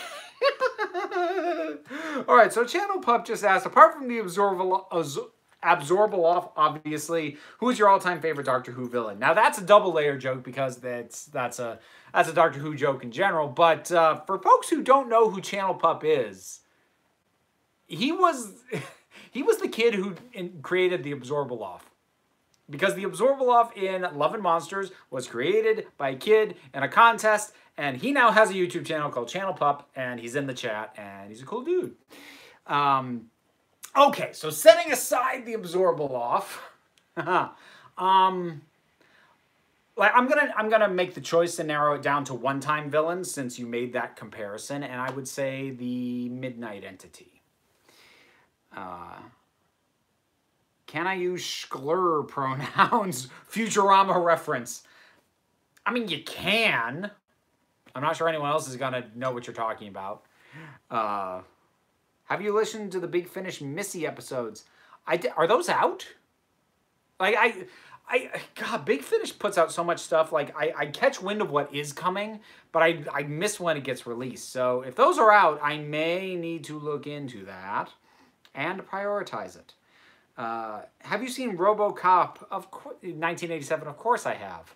All right, so Channel Pup just asked, apart from the Absorbaloff, obviously, who's your all-time favorite Doctor Who villain? Now that's a double-layer joke because that's a Doctor Who joke in general. But for folks who don't know who Channel Pup is, he was the kid who created the Absorbaloff. Because the Absorbaloff in Love and Monsters was created by a kid in a contest, and he now has a YouTube channel called Channel Pup, and he's in the chat, and he's a cool dude. Okay, so setting aside the Absorbaloff, I'm gonna make the choice to narrow it down to one-time villains since you made that comparison, and I would say the Midnight Entity. Can I use Shklur pronouns? Futurama reference. I mean, you can. I'm not sure anyone else is gonna know what you're talking about. Have you listened to the Big Finish Missy episodes? Are those out? Like, God, Big Finish puts out so much stuff. Like, I catch wind of what is coming, but I miss when it gets released. So if those are out, I may need to look into that and prioritize it. Have you seen RoboCop of 1987? Of course I have.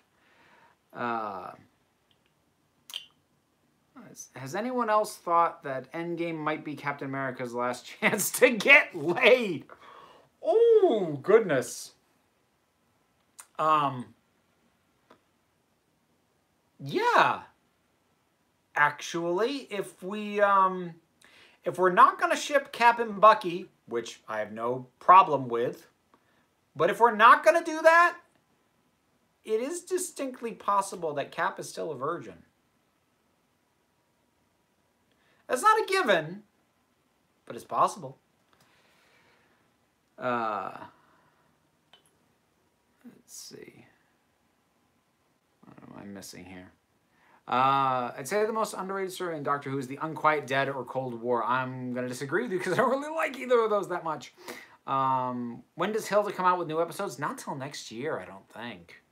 Has anyone else thought that Endgame might be Captain America's last chance to get laid? Oh, goodness. Yeah. Actually, if we're not going to ship Cap and Bucky, which I have no problem with, but if we're not going to do that, it is distinctly possible that Cap is still a virgin. That's not a given, but it's possible. Let's see. What am I missing here? I'd say the most underrated story in Doctor Who is The Unquiet Dead or Cold War. I'm going to disagree with you because I don't really like either of those that much. When does Hilda come out with new episodes? Not till next year, I don't think.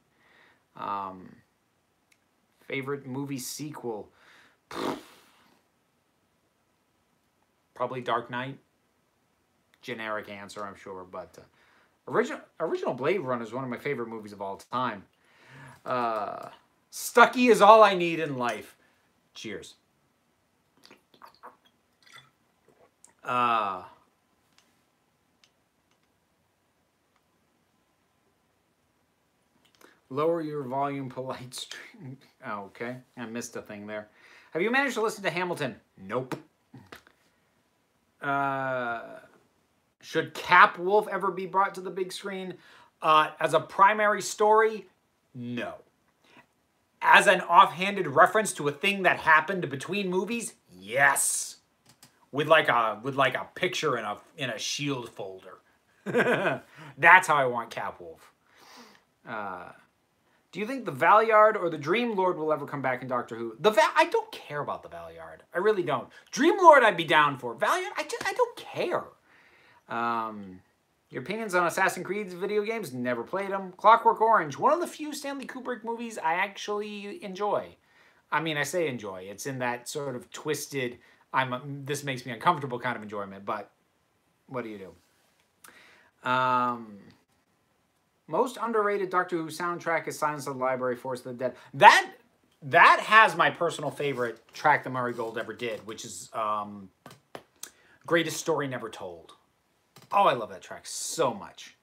Favorite movie sequel? Probably Dark Knight. Generic answer, I'm sure, but original Blade Runner is one of my favorite movies of all time. Stucky is all I need in life. Cheers. Lower your volume, polite stream. Oh, okay. I missed a thing there. Have you managed to listen to Hamilton? Nope. Should Cap Wolf ever be brought to the big screen? As a primary story, no. As an offhanded reference to a thing that happened between movies, yes. With like a picture in a shield folder. That's how I want Cap Wolf. Do you think the Valyard or the Dream Lord will ever come back in Doctor Who? I don't care about the Valyard. I really don't. Dream Lord I'd be down for. Valyard, I don't care. Your opinions on Assassin's Creed video games? Never played them. Clockwork Orange, one of the few Stanley Kubrick movies I actually enjoy. I mean, I say enjoy. It's in that sort of twisted, this makes me uncomfortable kind of enjoyment, but what do you do? Most underrated Doctor Who soundtrack is Silence of the Library, Force of the Dead. That has my personal favorite track that Murray Gold ever did, which is Greatest Story Never Told. Oh, I love that track so much.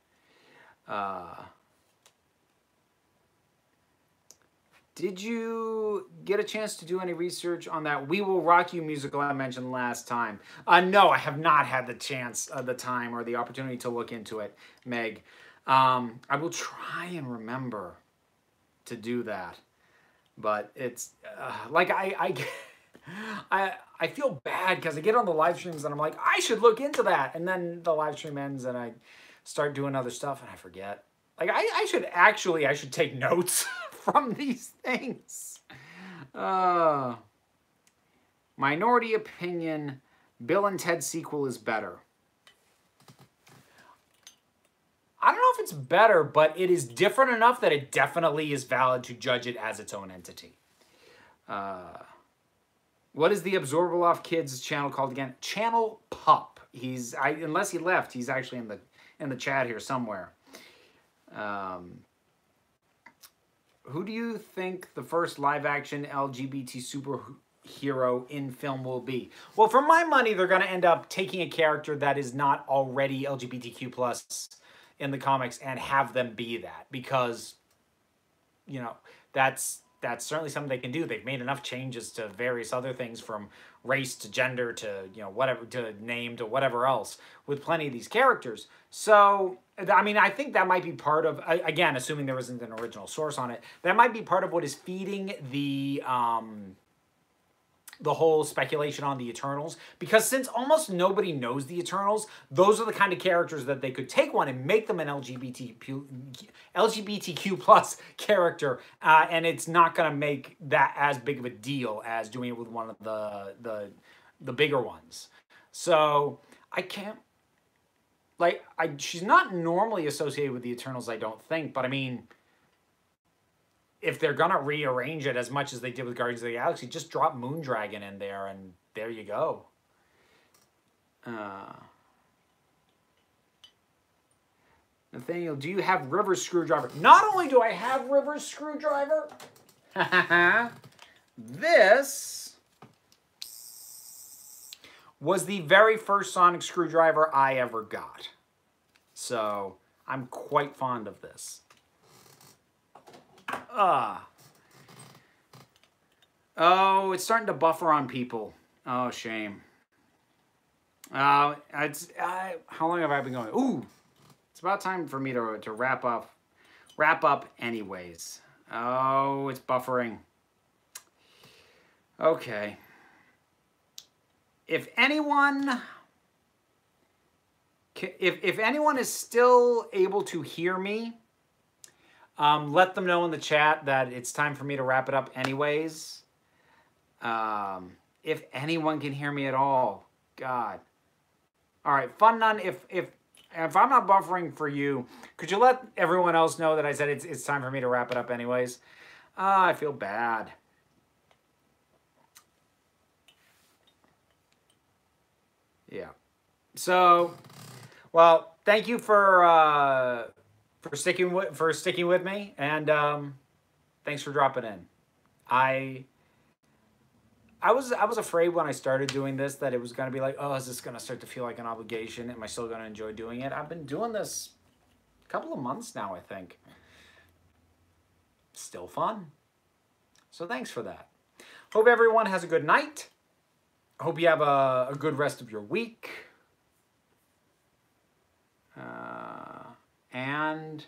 Did you get a chance to do any research on that We Will Rock You musical I mentioned last time? No, I have not had the chance, the time, or the opportunity to look into it, Meg. I will try and remember to do that. But it's, like, I feel bad because I get on the live streams and I'm like, I should look into that. And then the live stream ends and I start doing other stuff and I forget. Like, I should take notes from these things. Minority opinion, Bill and Ted sequel is better. I don't know if it's better, but it is different enough that it definitely is valid to judge it as its own entity. What is the Absorbaloff Kids channel called again? Channel Pup. Unless he left, he's actually in the chat here somewhere. Who do you think the first live-action LGBT superhero in film will be? Well, for my money, they're going to end up taking a character that is not already LGBTQ+ in the comics and have them be that, because, you know, that's certainly something they can do. They've made enough changes to various other things, from race to gender to, you know, whatever, to name to whatever else, with plenty of these characters. So, I mean, I think that might be part of, again, assuming there isn't an original source on it, that might be part of what is feeding the whole speculation on the Eternals, because since almost nobody knows the Eternals, those are the kind of characters that they could take one and make them an LGBTQ plus character, and it's not going to make that as big of a deal as doing it with one of the bigger ones. So I can't, like, she's not normally associated with the Eternals, I don't think, but I mean, if they're going to rearrange it as much as they did with Guardians of the Galaxy, just drop Moondragon in there and there you go. Nathaniel, do you have River's screwdriver? Not only do I have River's screwdriver, this was the very first sonic screwdriver I ever got. So I'm quite fond of this. Oh, it's starting to buffer on people. Oh, shame. How long have I been going? Ooh, it's about time for me to wrap up. Wrap up anyways. Oh, it's buffering. Okay. If anyone is still able to hear me, let them know in the chat that it's time for me to wrap it up anyways. If anyone can hear me at all, God. All right, Fun Nun, if I'm not buffering for you, could you let everyone else know that I said it's time for me to wrap it up anyways? I feel bad. Yeah. So, well, thank you for sticking with me, and thanks for dropping in. I was afraid when I started doing this that it was going to be like, oh, is this going to start to feel like an obligation? Am I still going to enjoy doing it? I've been doing this a couple of months now, I think. still fun. So thanks for that. Hope everyone has a good night. Hope you have a good rest of your week. And